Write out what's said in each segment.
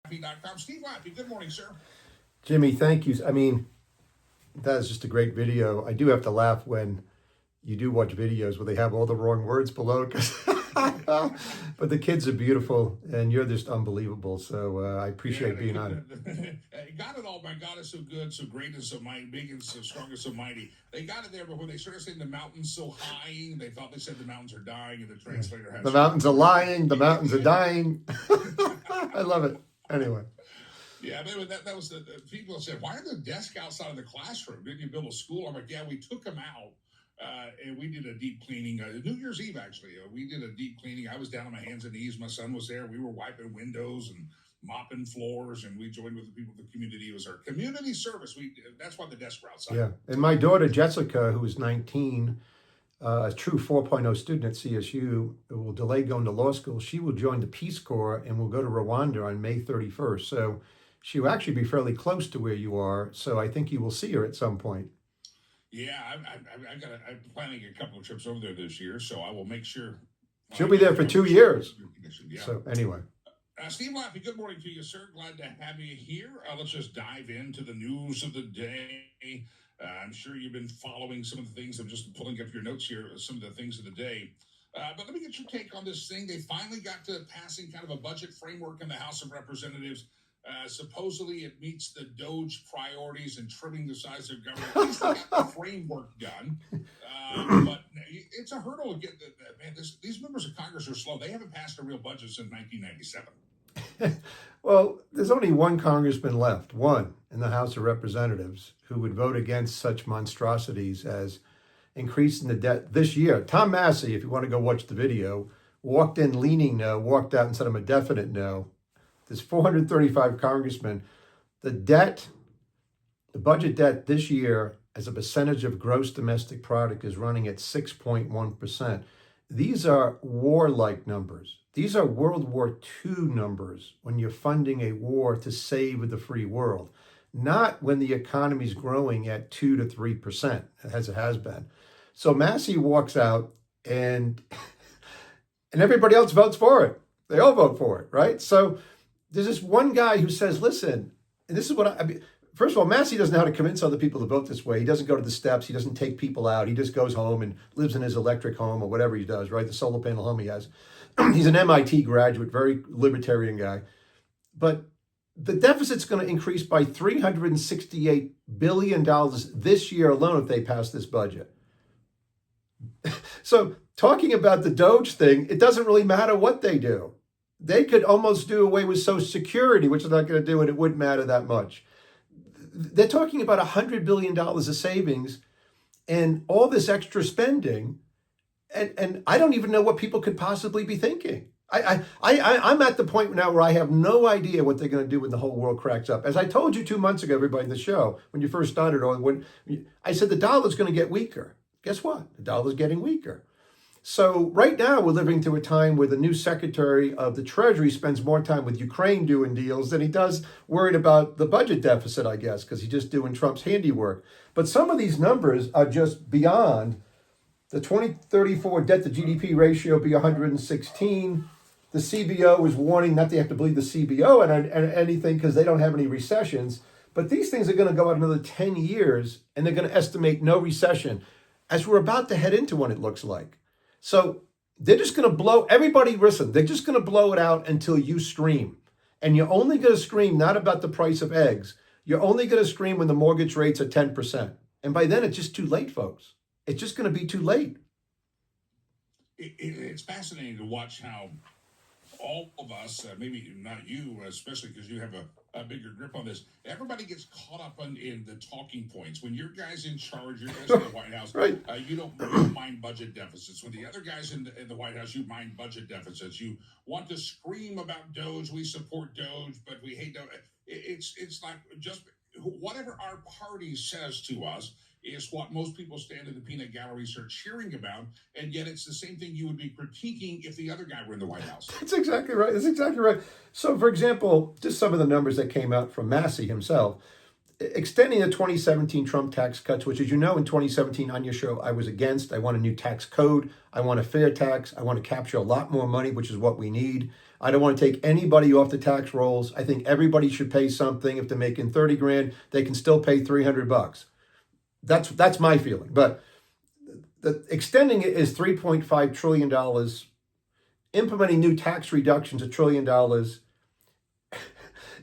Laffey.com. Steve Laffey, good morning, sir. Jimmy, thank you. I mean, that is just a great video. I do have to laugh when you do watch videos where they have all the wrong words below. But the kids are beautiful, and you're just unbelievable. So I Yeah, appreciate being on. got it all by God is so good, so great and so mighty, big and so strong and so mighty. They got it there, but when they started saying the mountain's so high, they thought they said the mountains are dying, and the translator had The mountains are lying. The mountains are dying. I love it. Anyway. Yeah, that was the people said, why are the desks outside of the classroom? Didn't you build a school? I'm like, yeah, we took them out. And we did a deep cleaning. New Year's Eve, actually, we did a deep cleaning. I was down on my hands and knees. My son was there. We were wiping windows and mopping floors, and we joined with the people of the community. It was our community service. That's why the desks were outside. Yeah, and my daughter Jessica, who is 19, a true 4.0 student at CSU, will delay going to law school. She will join the Peace Corps and will go to Rwanda on May 31st. So she will actually be fairly close to where you are. So I think you will see her at some point. Yeah, I'm planning a couple of trips over there this year, so I will make sure. She'll be there for 2 years. Yeah. So anyway. Steve Laffey, good morning to you, sir. Glad to have you here. Let's just dive into the news of the day. I'm sure you've been following some of the things. I'm just pulling up your notes here, some of the things of the day. But let me get your take on this thing. They finally got to passing kind of a budget framework in the House of Representatives. Supposedly it meets the Doge priorities and trimming the size of government. At least they got the framework done. But it's a hurdle to get man. These members of Congress are slow. They haven't passed a real budget since 1997. Well, there's only one congressman left, one in the House of Representatives, who would vote against such monstrosities as increasing the debt this year. Tom Massie, if you want to go watch the video, walked in leaning no, walked out and said, I'm a definite no. There's 435 congressmen. The budget debt this year as a percentage of gross domestic product is running at 6.1%. These are war-like numbers. These are World War II numbers when you're funding a war to save the free world, not when the economy's growing at 2 to 3%, as it has been. So Massie walks out and everybody else votes for it. They all vote for it, right? So there's this one guy who says, listen, and this is what I mean. First of all, Massie doesn't know how to convince other people to vote this way. He doesn't go to the steps. He doesn't take people out. He just goes home and lives in his electric home or whatever he does, right? The solar panel home he has. He's an MIT graduate, very libertarian guy. But the deficit's going to increase by $368 billion this year alone if they pass this budget. So talking about the Doge thing, it doesn't really matter what they do. They could almost do away with Social Security, which is not going to do it. It wouldn't matter that much. They're talking about $100 billion of savings and all this extra spending. And I don't even know what people could possibly be thinking. I'm at the point now where I have no idea what they're going to do when the whole world cracks up. As I told you 2 months ago, everybody in the show, when you first started, or when I said the dollar's going to get weaker. Guess what? The dollar's getting weaker. So right now we're living through a time where the new Secretary of the Treasury spends more time with Ukraine doing deals than he does worried about the budget deficit, I guess, because he's just doing Trump's handiwork. But some of these numbers are just beyond. The 2034 debt to GDP ratio be 116. The CBO is warning not to have to believe the CBO and anything because they don't have any recessions. But these things are going to go out another 10 years and they're going to estimate no recession as we're about to head into one, it looks like. So they're just going to blow, everybody listen, they're just going to blow it out until you scream. And you're only going to scream not about the price of eggs. You're only going to scream when the mortgage rates are 10%. And by then, it's just too late, folks. It's just going to be too late. It's fascinating to watch how all of us, maybe not you, especially because you have a bigger grip on this, everybody gets caught up in the talking points. When your guy's in charge, your guy's in the White House, right. You don't mind budget deficits. When the other guy's in the White House, you mind budget deficits. You want to scream about Doge. We support Doge, but we hate Doge. It's like just whatever our party says to us is what most people stand in the peanut galleries are cheering about, and yet it's the same thing you would be critiquing if the other guy were in the White House. That's exactly right. That's exactly right. So, for example, just some of the numbers that came out from Massie himself. extending the 2017 Trump tax cuts, which, as you know, in 2017 on your show, I was against. I want a new tax code. I want a fair tax. I want to capture a lot more money, which is what we need. I don't want to take anybody off the tax rolls. I think everybody should pay something. If they're making 30 grand, they can still pay $300. That's my feeling. But the extending it is $3.5 trillion, implementing new tax reductions $1 trillion,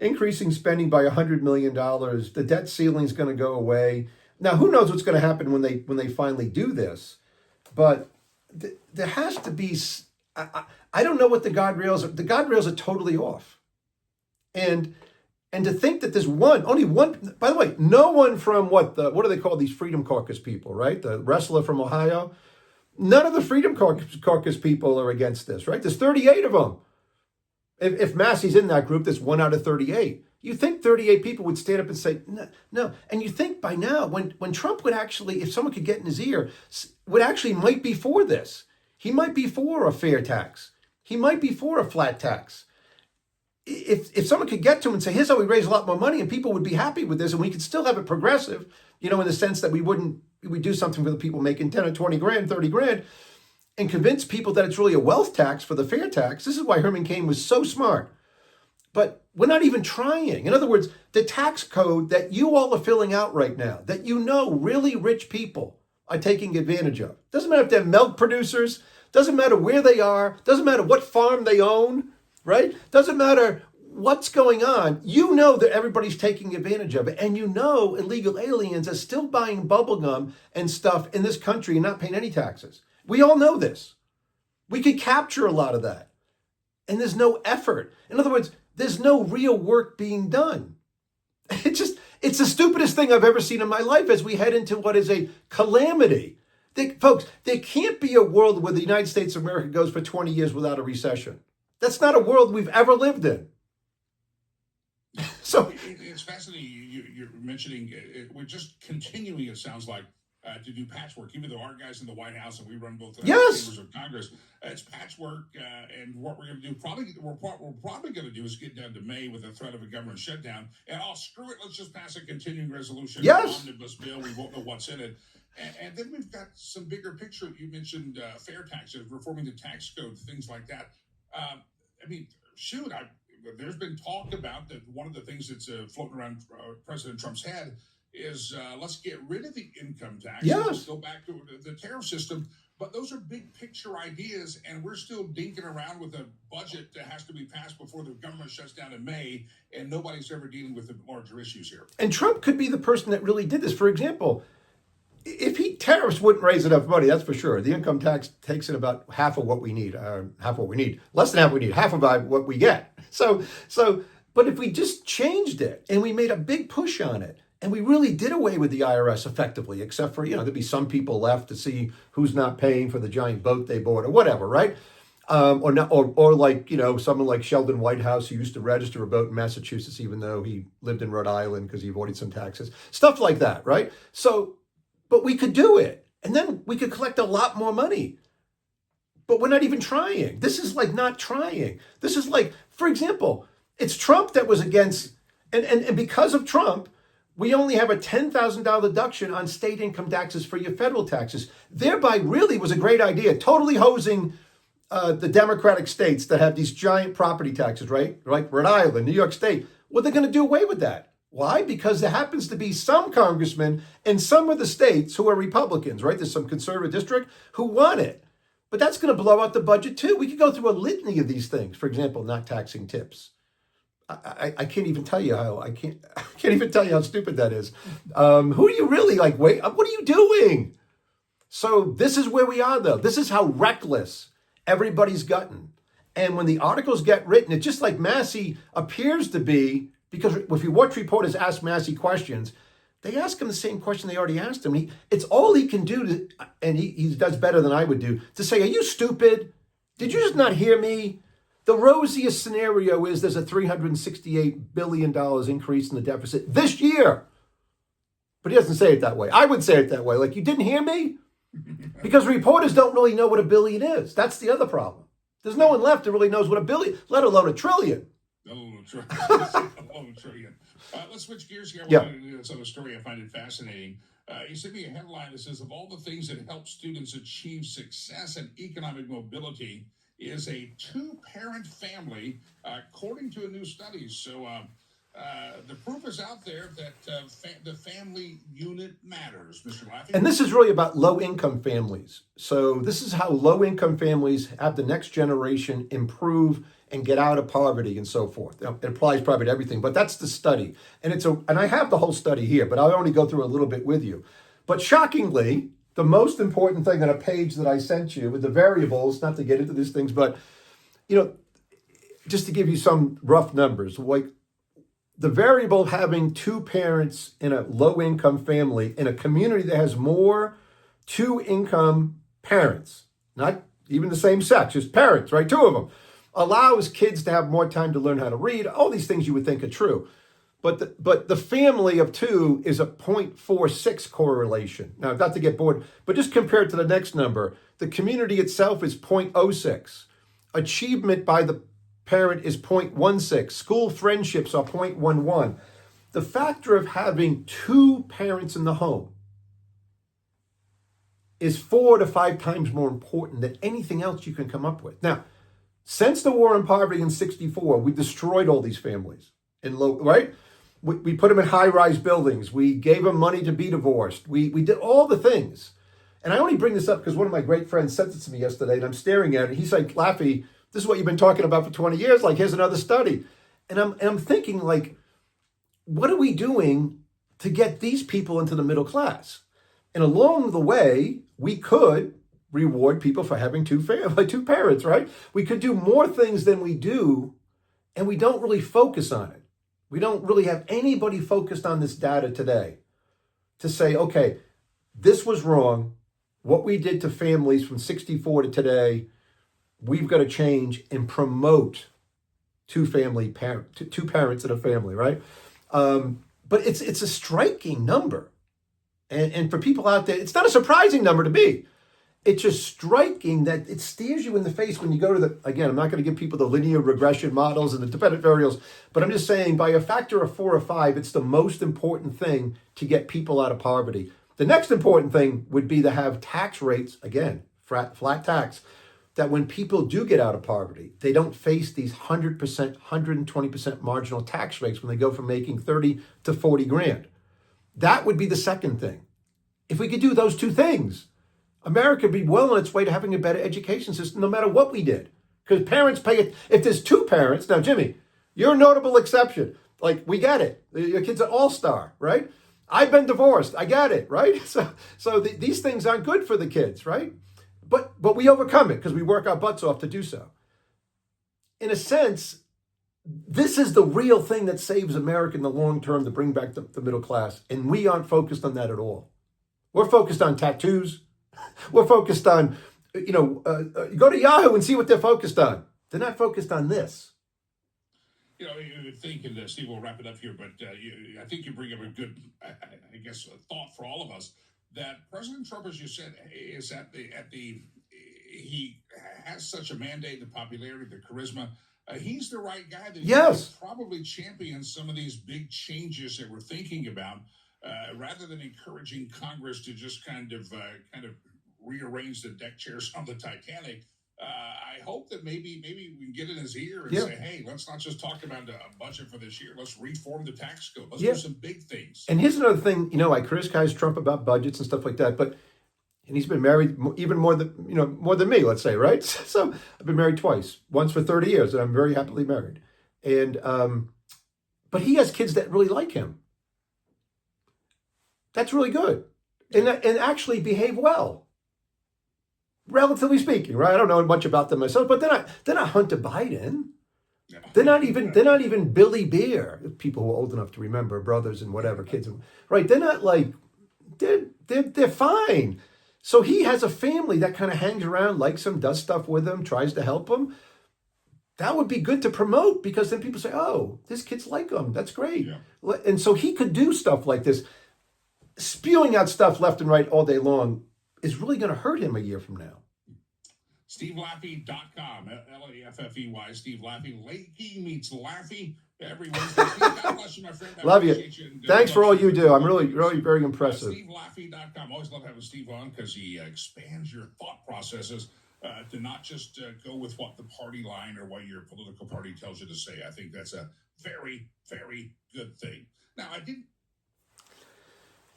increasing spending by $100 million. The debt ceiling is going to go away. Now, who knows what's going to happen when they finally do this? But there has to be. I don't know what the guardrails are. The guardrails are totally off. And to think that there's only one. By the way, no one from what do they call these Freedom Caucus people, right? The wrestler from Ohio. None of the Freedom Caucus people are against this, right? There's 38 of them. If Massie's in that group, that's 1 out of 38. You think 38 people would stand up and say, no. And you think by now, when Trump would actually, if someone could get in his ear, might be for this. He might be for a fair tax. He might be for a flat tax. If someone could get to him and say, here's how we raise a lot more money, and people would be happy with this, and we could still have it progressive, in the sense that we do something for the people making 10 or 20 grand, 30 grand, and convince people that it's really a wealth tax for the fair tax. This is why Herman Cain was so smart. But we're not even trying. In other words, the tax code that you all are filling out right now, that really rich people are taking advantage of. Doesn't matter if they're milk producers, doesn't matter where they are, doesn't matter what farm they own, right? Doesn't matter what's going on. You know that everybody's taking advantage of it. And illegal aliens are still buying bubble gum and stuff in this country and not paying any taxes. We all know this. We could capture a lot of that. And there's no effort. In other words, there's no real work being done. It's the stupidest thing I've ever seen in my life as we head into what is a calamity. Folks, there can't be a world where the United States of America goes for 20 years without a recession. That's not a world we've ever lived in. So it's fascinating. You're mentioning we're just continuing, it sounds like, to do patchwork, even though our guys in the White House and we run both chambers of Congress, it's patchwork. And what we're going to do, what we're probably going to do is get down to May with the threat of a government shutdown. And screw it, let's just pass a continuing resolution, omnibus bill. We won't know what's in it. And then we've got some bigger picture. You mentioned fair taxes, reforming the tax code, things like that. There's been talk about that. One of the things that's floating around President Trump's head is let's get rid of the income tax. Yes. Let's go back to the tariff system. But those are big picture ideas, and we're still dinking around with a budget that has to be passed before the government shuts down in May, and nobody's ever dealing with the larger issues here. And Trump could be the person that really did this. For example, if tariffs wouldn't raise enough money, that's for sure. The income tax takes in about half of what we need, less than half what we need, half of what we get. But if we just changed it and we made a big push on it, and we really did away with the IRS effectively, except for, there'd be some people left to see who's not paying for the giant boat they bought or whatever, right? Or like, someone like Sheldon Whitehouse, who used to register a boat in Massachusetts, even though he lived in Rhode Island because he avoided some taxes, stuff like that, right? But we could do it. And then we could collect a lot more money. But we're not even trying. This is like not trying. This is like, for example, it's Trump that was against, and because of Trump, we only have a $10,000 deduction on state income taxes for your federal taxes. Thereby really was a great idea, totally hosing the Democratic states that have these giant property taxes, right? Like Rhode Island, New York State. Well, they're going to do away with that. Why? Because there happens to be some congressmen in some of the states who are Republicans, right? There's some conservative district who want it. But that's going to blow out the budget too. We could go through a litany of these things. For example, not taxing tips. I can't even tell you how I can't even tell you how stupid that is. Who are you really like? Wait, what are you doing? So this is where we are, though. This is how reckless everybody's gotten. And when the articles get written, it's just like Massie appears to be, because if you watch reporters ask Massie questions, they ask him the same question they already asked him. It's all he can do, and he does better than I would do, to say, are you stupid? Did you just not hear me? The rosiest scenario is there's a $368 billion increase in the deficit this year. But he doesn't say it that way. I would say it that way. Like, you didn't hear me? Because reporters don't really know what a billion is. That's the other problem. There's no one left that really knows what a billion, let alone a trillion. A little trillion. A little trillion. Let's switch gears here. I Yeah. want to do this other story. I find it fascinating. You sent me a headline that says, of all the things that help students achieve success and economic mobility is a two-parent family, according to a new study. So the proof is out there that the family unit matters, Mr. Laffey. And this is really about low-income families. So this is how low-income families have the next generation improve and get out of poverty and so forth. Now, it applies probably to everything, but that's the study. And and I have the whole study here, but I'll only go through a little bit with you. But shockingly, the most important thing on a page that I sent you with the variables, not to get into these things, but just to give you some rough numbers, like the variable having two parents in a low-income family in a community that has more two-income parents, not even the same sex, just parents, right? Two of them, allows kids to have more time to learn how to read. All these things you would think are true. But the family of two is a 0.46 correlation. Now, not to get bored, but just compare it to the next number. The community itself is 0.06. Achievement by the parent is 0.16. School friendships are 0.11. The factor of having two parents in the home is 4 to 5 times more important than anything else you can come up with. Now, since the war on poverty in '64, we destroyed all these families right? We put them in high-rise buildings. We gave them money to be divorced. We did all the things. And I only bring this up because one of my great friends sent it to me yesterday, and I'm staring at it. He's like, Laffey, this is what you've been talking about for 20 years. Like, here's another study. And I'm thinking, like, what are we doing to get these people into the middle class? And along the way, we could reward people for having two parents, right? We could do more things than we do, and we don't really focus on it. We don't really have anybody focused on this data today to say, okay, this was wrong. What we did to families from '64 to today, we've got to change and promote two parents in a family, right? But it's a striking number. And for people out there, it's not a surprising number to me. It's just striking that it stares you in the face when you go to again, I'm not going to give people the linear regression models and the dependent variables, but I'm just saying by a factor of 4 or 5, it's the most important thing to get people out of poverty. The next important thing would be to have tax rates, again, flat tax, that when people do get out of poverty, they don't face these 100%, 120% marginal tax rates when they go from making 30 to 40 grand. That would be the second thing. If we could do those two things, America would be well on its way to having a better education system no matter what we did. Because parents pay it. If there's two parents, now, Jimmy, you're a notable exception. Like, we get it. Your kid's an all-star, right? I've been divorced. I get it, right? So these things aren't good for the kids, right? But we overcome it because we work our butts off to do so. In a sense, this is the real thing that saves America in the long term to bring back the middle class. And we aren't focused on that at all. We're focused on tattoos. We're focused on, go to Yahoo and see what they're focused on. They're not focused on this. You would think, and Steve, we'll wrap it up here, but I think you bring up a good, I guess, thought for all of us, that President Trump, as you said, is he has such a mandate, the popularity, the charisma. He's the right guy that yes. Probably champions some of these big changes that we're thinking about, rather than encouraging Congress to just kind of rearrange the deck chairs on the Titanic. I hope that maybe we can get in his ear and say, hey, let's not just talk about a budget for this year. Let's reform the tax code. Let's do some big things. And here's another thing, I criticize Trump about budgets and stuff like that, and he's been married even more than me, let's say, right? So I've been married twice, once for 30 years, and I'm very happily married. And but he has kids that really like him. That's really good, and actually behave well, relatively speaking, right? I don't know much about them myself, but they're not Hunter Biden. No. They're not even Billy Bear. People who are old enough to remember brothers and whatever kids, right? They're not like they're fine. So he has a family that kind of hangs around, likes him, does stuff with him, tries to help him. That would be good to promote because then people say, "Oh, this kid's like him. That's great." Yeah. And so he could do stuff like this. Spewing out stuff left and right all day long is really going to hurt him a year from now. SteveLaffey.com, Laffey, Steve Laffey. Lakey meets Laffey every Wednesday. Steve, God bless you, my friend. I Love you. appreciate you. And Thanks God for all bless you do. I'm really, really very impressive. SteveLaffey.com. Always love having Steve on because he expands your thought processes to not just go with what the party line or what your political party tells you to say. I think that's a very, very good thing. Now, I didn't.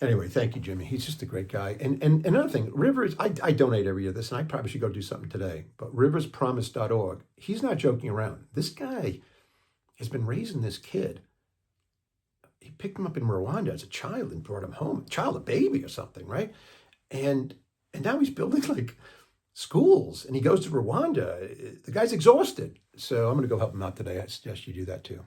Anyway, thank you, Jimmy. He's just a great guy. And another thing, Rivers, I donate every year to this, and I probably should go do something today. But riverspromise.org, he's not joking around. This guy has been raising this kid. He picked him up in Rwanda as a child and brought him home, a baby or something, right? And now he's building like schools, and he goes to Rwanda. The guy's exhausted. So I'm going to go help him out today. I suggest you do that too.